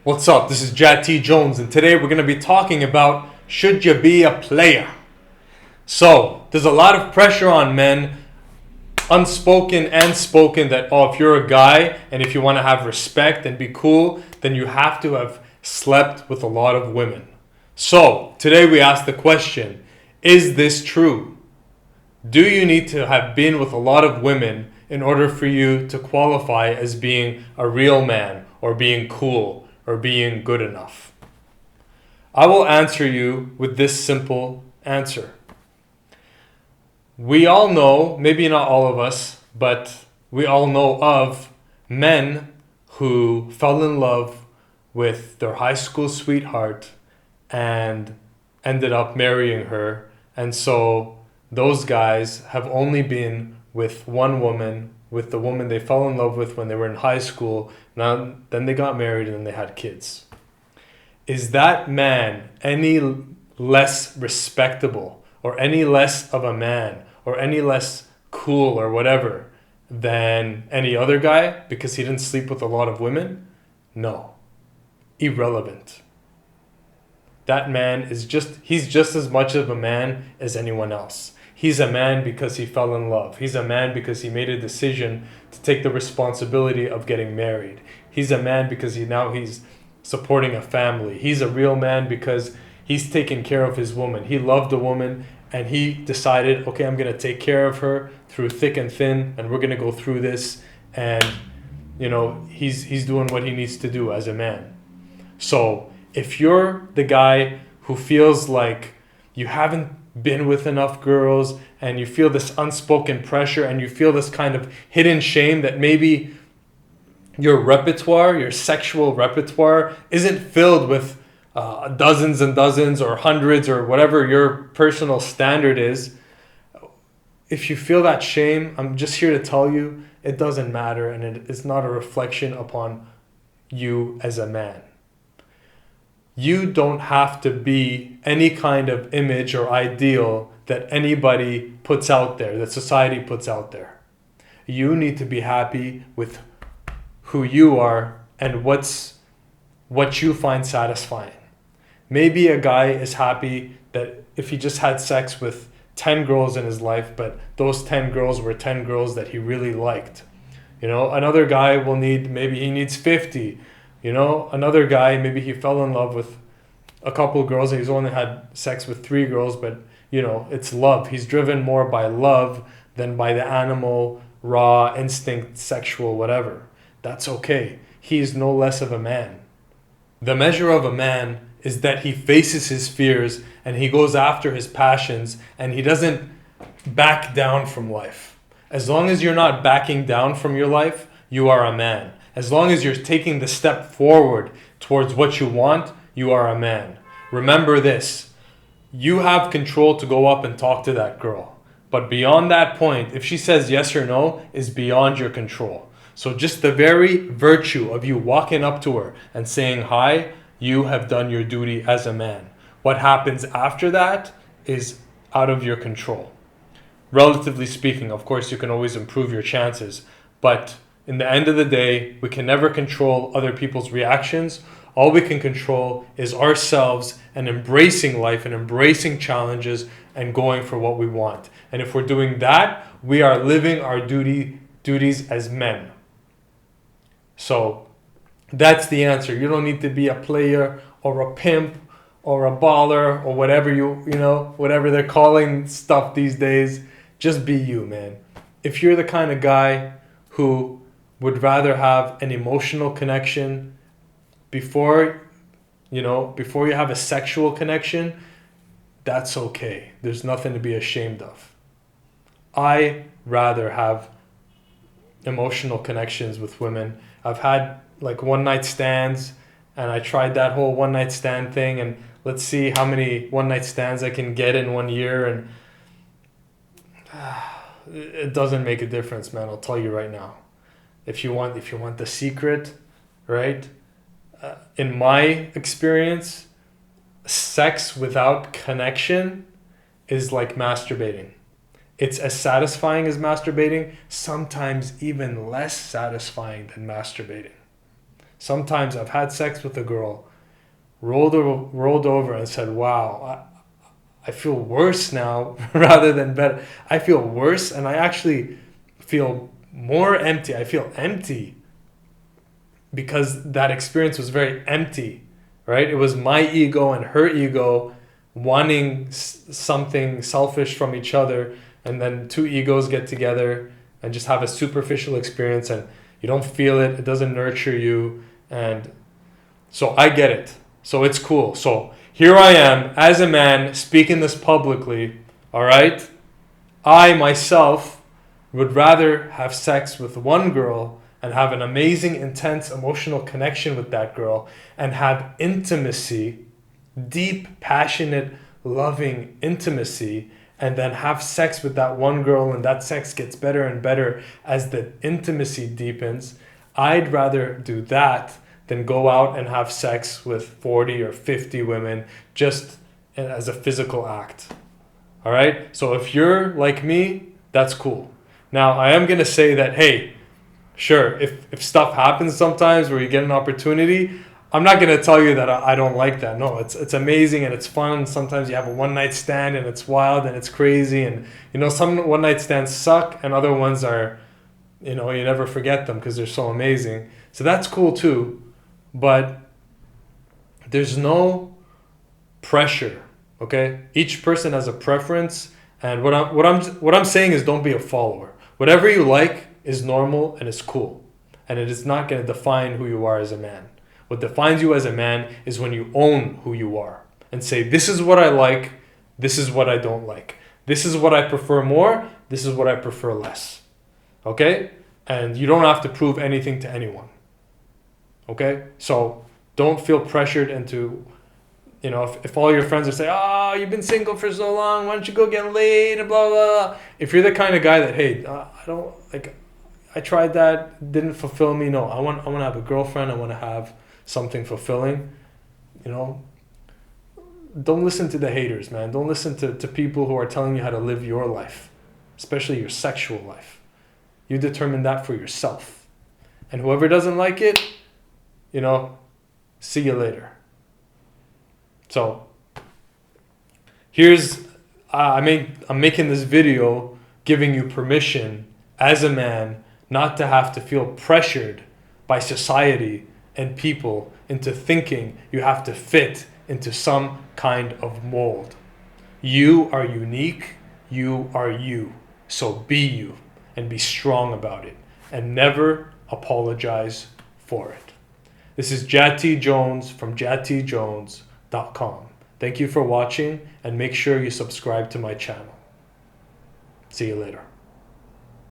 What's up? This is Jad T. Jones, and today we're going to be talking about should you be a player? So, there's a lot of pressure on men, unspoken and spoken, that, if you're a guy and if you want to have respect and be cool, then you have to have slept with a lot of women. So, today we ask the question, is this true? Do you need to have been with a lot of women in order for you to qualify as being a real man or being cool or being good enough? I will answer you with this simple answer. We all know, maybe not all of us, but we all know of men who fell in love with their high school sweetheart and ended up marrying her. And so those guys have only been with one woman, with the woman they fell in love with when they were in high school. Now, then they got married and then they had kids. Is that man any less respectable or any less of a man or any less cool or whatever than any other guy because he didn't sleep with a lot of women? No. Irrelevant. That man he's just as much of a man as anyone else. He's a man because he fell in love. He's a man because he made a decision to take the responsibility of getting married. He's a man because he's supporting a family. He's a real man because he's taking care of his woman. He loved the woman and he decided, okay, I'm going to take care of her through thick and thin, and we're going to go through this. And, he's doing what he needs to do as a man. So if you're the guy who feels like you haven't been with enough girls and you feel this unspoken pressure and you feel this kind of hidden shame that maybe your sexual repertoire isn't filled with dozens and dozens or hundreds or whatever your personal standard is, if you feel that shame, I'm just here to tell you it doesn't matter, and it's not a reflection upon you as a man. You don't have to be any kind of image or ideal that anybody puts out there, that society puts out there. You need to be happy with who you are and what you find satisfying. Maybe a guy is happy that if he just had sex with 10 girls in his life, but those 10 girls were 10 girls that he really liked. Another guy maybe he needs 50. Another guy, maybe he fell in love with a couple of girls and he's only had sex with 3 girls, but it's love. He's driven more by love than by the animal, raw, instinct, sexual, whatever. That's okay. He's no less of a man. The measure of a man is that he faces his fears and he goes after his passions and he doesn't back down from life. As long as you're not backing down from your life, you are a man. As long as you're taking the step forward towards what you want, you are a man. Remember this, you have control to go up and talk to that girl. But beyond that point, if she says yes or no, is beyond your control. So just the very virtue of you walking up to her and saying hi, you have done your duty as a man. What happens after that is out of your control. Relatively speaking, of course, you can always improve your chances, but in the end of the day, we can never control other people's reactions. All we can control is ourselves and embracing life and embracing challenges and going for what we want. And if we're doing that, we are living our duties as men. So that's the answer. You don't need to be a player or a pimp or a baller or whatever whatever they're calling stuff these days. Just be you, man. If you're the kind of guy who would rather have an emotional connection before you have a sexual connection, that's okay. There's nothing to be ashamed of. I rather have emotional connections with women. I've had one night stands, and I tried that whole one night stand thing, and let's see how many one night stands I can get in 1 year, and it doesn't make a difference, man. I'll tell you right now. If you want the secret, right? In my experience, sex without connection is like masturbating. It's as satisfying as masturbating, sometimes even less satisfying than masturbating. Sometimes I've had sex with a girl, rolled over and said, wow, I feel worse now rather than better. I feel worse, and I actually feel more empty. I feel empty because that experience was very empty, right? It was my ego and her ego wanting something selfish from each other, and then two egos get together and just have a superficial experience, and you don't feel it. It doesn't nurture you. And so I get it. So it's cool. So here I am as a man speaking this publicly. All right. I myself would rather have sex with one girl and have an amazing, intense emotional connection with that girl and have intimacy, deep, passionate, loving intimacy, and then have sex with that one girl, and that sex gets better and better as the intimacy deepens. I'd rather do that than go out and have sex with 40 or 50 women just as a physical act. All right? So if you're like me, that's cool. Now, I am going to say that, hey, sure, if stuff happens sometimes where you get an opportunity, I'm not going to tell you that I don't like that. No, it's amazing and it's fun. Sometimes you have a one night stand and it's wild and it's crazy. And, some one night stands suck and other ones are, you never forget them because they're so amazing. So that's cool too. But there's no pressure, okay? Each person has a preference. And what I'm saying is don't be a follower. Whatever you like is normal and it's cool. And it is not going to define who you are as a man. What defines you as a man is when you own who you are and say, this is what I like, this is what I don't like. This is what I prefer more, this is what I prefer less. Okay? And you don't have to prove anything to anyone. Okay? So don't feel pressured into, if all your friends are saying, oh, you've been single for so long, why don't you go get laid and blah, blah, blah. If you're the kind of guy that, hey, I tried that, didn't fulfill me. No, I want to have a girlfriend. I want to have something fulfilling. Don't listen to the haters, man. Don't listen to people who are telling you how to live your life, especially your sexual life. You determine that for yourself. And whoever doesn't like it, see you later. So I'm making this video giving you permission as a man not to have to feel pressured by society and people into thinking you have to fit into some kind of mold. You are unique. You are you. So be you and be strong about it and never apologize for it. This is Jati Jones from jatjones.com. Thank you for watching and make sure you subscribe to my channel. See you later.